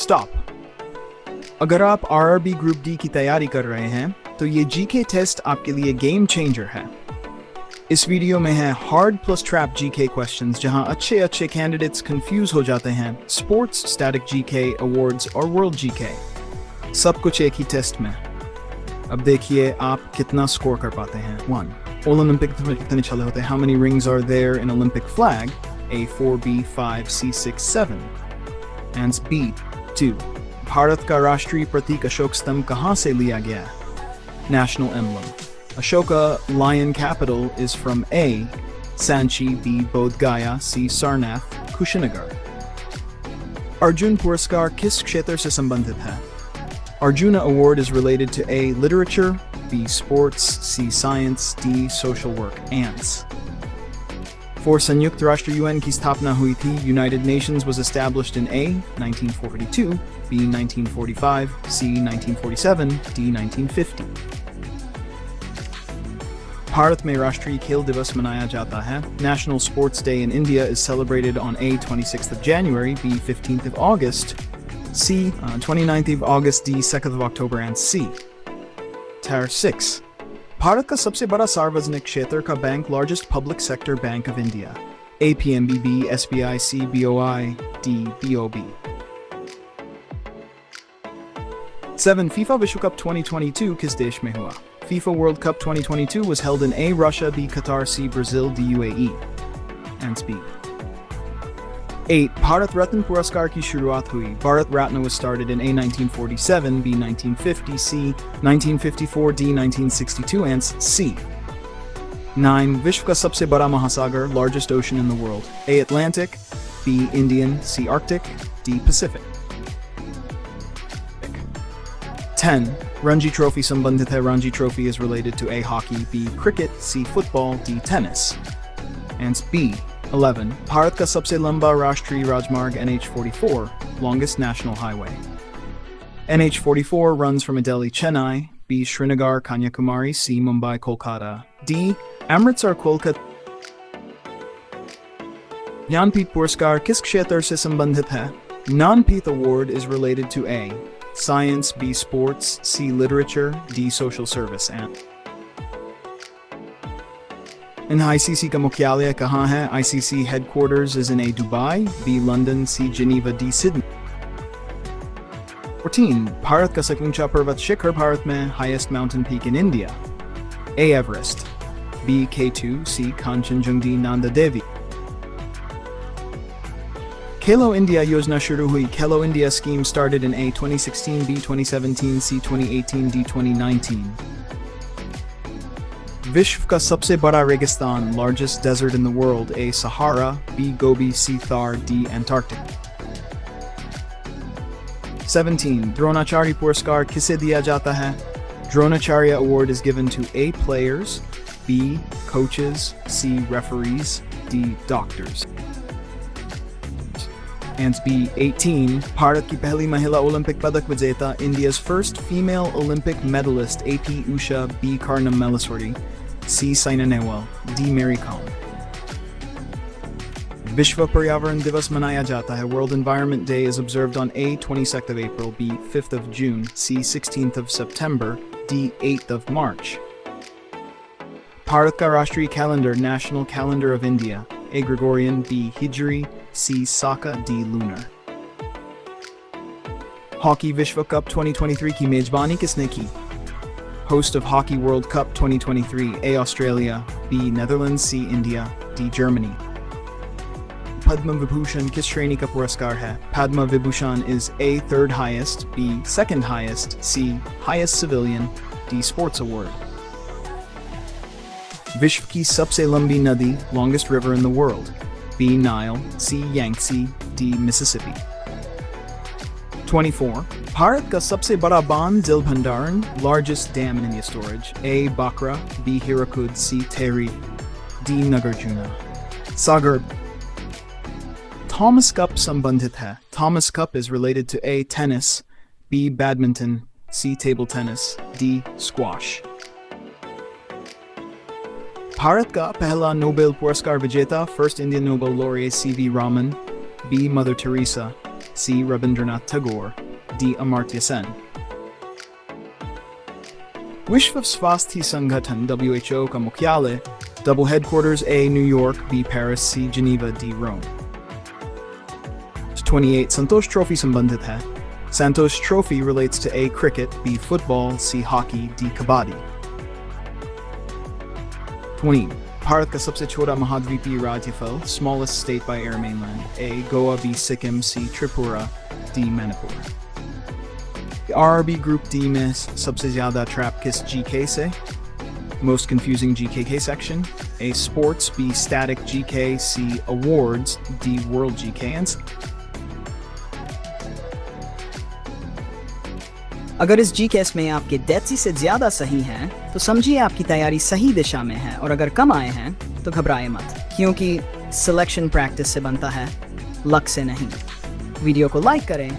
Stop. अगर आप RRB group D की तैयारी कर रहे हैं तो ये GK टेस्ट आपके लिए गेम चेंजर है। इस वीडियो में है hard plus trap GK questions जहां अच्छे कैंडिडेट्स कंफ्यूज हो जाते हैं स्पोर्ट्स, स्टैटिक GK, अवार्ड्स और वर्ल्ड GK, सब कुछ एक ही टेस्ट में। अब देखिए आप कितना स्कोर कर पाते हैं। 1. ओलंपिक में कितने छल्ले होते हैं? How many rings are there in Olympic flag? A 4, B 5, C 6, 7. And B 2. Bharat का राष्ट्रीय प्रतीक अशोक स्तंभ कहाँ से लिया गया? National emblem. Ashoka lion capital is from A. Sanchi, B. Bodh Gaya, C. Sarnath, Kushinagar. Arjun पुरस्कार किस क्षेत्र से संबंधित है? Arjuna Award is related to A. Literature, B. Sports, C. Science, D. Social work. Ants. For संयुक्त राष्ट्र UN की स्थापना हुई थी? United Nations was established in A. 1942, B. 1945, C. 1947, D. 1950. Bharat में राष्ट्रीय खेल दिवस मनाया जाता है? National Sports Day in India is celebrated on A. 26th of January, B. 15th of August, C. 29th of August, D. 2nd of October, and C. Tier 6. Bharat का सबसे बड़ा सार्वजनिक क्षेत्र का bank, largest public sector bank of India? A. PNB, B. SBI, C. BOI, D. BOB. 7. FIFA विश्व cup 2022 किस देश में हुआ? FIFA World Cup 2022 was held in A. Russia, B. Qatar, C. Brazil, D. UAE, and B. 8. Bharat Ratna पुरस्कार की शुरुआत हुई? Bharat Ratna was started in A. 1947, B. 1950, C. 1954, D. 1962, and C. 9. विश्व का सबसे बड़ा महासागर, largest ocean in the world? A. Atlantic, B. Indian, C. Arctic, D. Pacific. 10. Ranji Trophy संबंधित है? Ranji Trophy is related to A. Hockey, B. Cricket, C. Football, D. Tennis, and B. 11. Bharat का सबसे लंबा राष्ट्रीय राजमार्ग NH44, longest national highway? NH44 runs from Delhi, Chennai, B. Srinagar, Kanyakumari, C. Mumbai, Kolkata, D. Amritsar, Kolkata. Jnanpith पुरस्कार किस क्षेत्र से संबंधित है? Jnanpith Award is related to A. Science, B. Sports, C. Literature, D. Social service, and ICC का मुख्यालय कहाँ है? ICC headquarters is in A. Dubai, B. London, C. Geneva, D. Sydney. 14. Bharat का सबसे ऊंचा पर्वत शिखर भारत में? Highest mountain peak in India? A. Everest, B. K2, C. Kanchenjunga, D. Nanda Devi. Khelo India योजना शुरू हुई? Khelo India scheme started in A. 2016, B. 2017, C. 2018, D. 2019. विश्व का सबसे बड़ा रेगिस्तान, largest desert in the world? A. Sahara, B. Gobi, C. Thar, D. Antarctic. 17. Dronacharya पुरस्कार किसे दिया जाता है? Dronacharya Award is given to A. Players, B. Coaches, C. Referees, D. Doctors, and B. 18. Bharat की पहली महिला ओलंपिक पदक विजेता? India's first female Olympic medalist? A. P. Usha, B. Karnam Malleswari, C. Saina Nehwal, D. Mary Kom. विश्व पर्यावरण दिवस मनाया जाता है? World Environment Day is observed on A. 22nd of April, B. 5th of June, C. 16th of September, D. 8th of March. Bharat का राष्ट्रीय calendar, National Calendar of India? A. Gregorian, B. Hijri, C. Saka, D. Lunar. Hockey विश्व cup 2023 की मेजबानी किसने की? Host of Hockey World Cup 2023? A. Australia, B. Netherlands, C. India, D. Germany. Padma Vibhushan किस श्रेणी का पुरस्कार है? Padma Vibhushan is A. third highest, B. second highest, C. highest civilian, D. sports award. विश्व की सबसे लंबी नदी, longest river in the world? B. Nile, C. Yangtze, D. Mississippi. 24. Bharat का सबसे बड़ा बांध, जल भंडारण, largest dam in India storage? A. Bakra, B. Hirakud, C. Tehri, D. Nagarjuna. Sagar. Thomas Cup संबंधित है? Thomas Cup is related to A. tennis, B. badminton, C. table tennis, D. squash. Bharat का पहला नोबेल पुरस्कार विजेता? First Indian Nobel laureate? C.V. Raman, B. Mother Teresa, C. Rabindranath Tagore, D. Amartya Sen. विश्व स्वास्थ्य संगठन WHO का मुख्यालय double headquarters A. New York, B. Paris, C. Geneva, D. Rome. 28. Santosh trophy संबंधित है. Santosh Trophy relates to A. Cricket, B. Football, C. Hockey, D. Kabaddi. 20. Bharat का सबसे छोटा महाद्वीपीय राज्य फल, smallest state by air mainland, A. Goa, B. Sikkim, C. Tripura, D. Manipur. RRB Group D में सबसे ज़्यादा trap किस GK से? Most confusing GKK section, A. Sports, B. Static GK, C. Awards, D. World GK answer. अगर इस GKS में आपके 80 से ज़्यादा सही हैं, तो समझिए आपकी तैयारी सही दिशा में है, और अगर कम आए हैं, तो घबराए मत, क्योंकि सिलेक्शन प्रैक्टिस से बनता है, लक से नहीं। वीडियो को लाइक करें,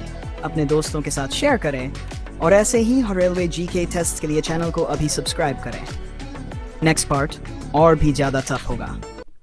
अपने दोस्तों के साथ शेयर करें, और ऐसे ही हर रेलवे GK टेस्ट के लिए चैनल को अभी सब्सक्राइब करें। नेक्स्ट पार्ट और भी ज़्यादा टफ होगा।